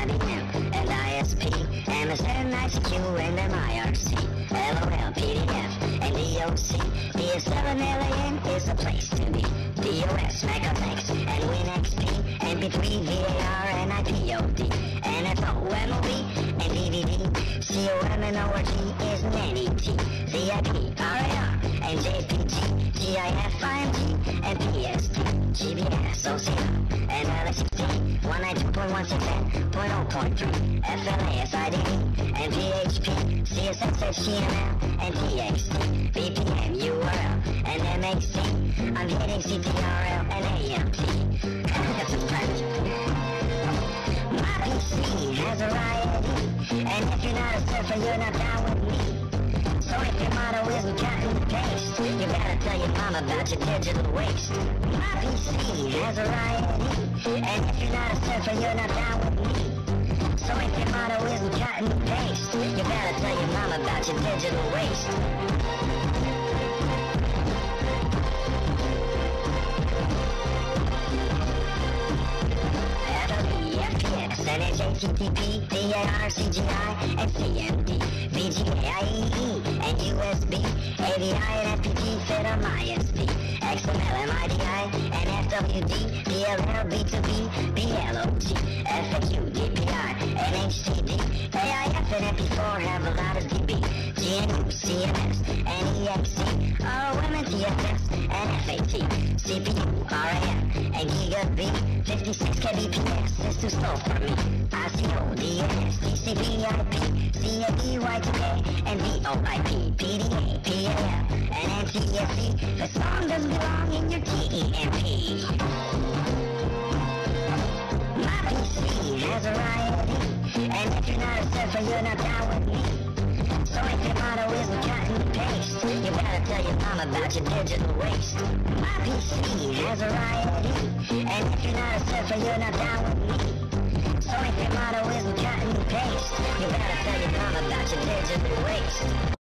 IBM, and ISP, MSN, ICQ, and MIRC, LOL, PDF, and DOC. DS7 LAN is the place to be. DOS, Mac OS, and WinXP, MP3, VAR, and IPOD, NFO, MOV, and DVD, COM, and ORG is NANET, ZIP, RAR, and JPG, GIF, IMG, and PST, GBS, OCR, and LXD, 192.168.0.3, FLA, SIDD, and PHP, CSS, HTML, and TXT, BPM, URL, and MXT. I'm hitting CTRL and AMT. That's a French. My PC has a riot, and if you're not a surfer, you're not down with me. So if your motto isn't cut and paste, you better tell your mom about your digital waste. My PC has a riot, and if you're not a surfer, you're not down with me. So if your motto isn't cut and paste, you better tell your mom about your digital waste. HTTP, DAR, CGI, and CMD, VGA, IEE, and USB, AVI, and FPG fit on my SP, XML, MIDI, and FWD, DLL, B2B, BLOG, FAQ, DPI, and HTD, AIF, and MP4 have a lot of DB, GNU, CMS, and EXE, ROM, and TFS, and FAT, CPU, RAM, and Giga B, 56 kbps is too slow for me. ICO, DNS, TCP, IP, CAE, Y2K, and VoIP, PDA, PAL, and NTSC. The song doesn't belong in your TEMP. My PC has a riot, and if you're not a surfer, you're not down with me. So if your motto isn't cut and paste, you better tell your mom about your digital waste. My PC has a riot, and if you're not a surfer, you're not down with me. So if your motto isn't cut and paste, you better tell your mom about your digital waste.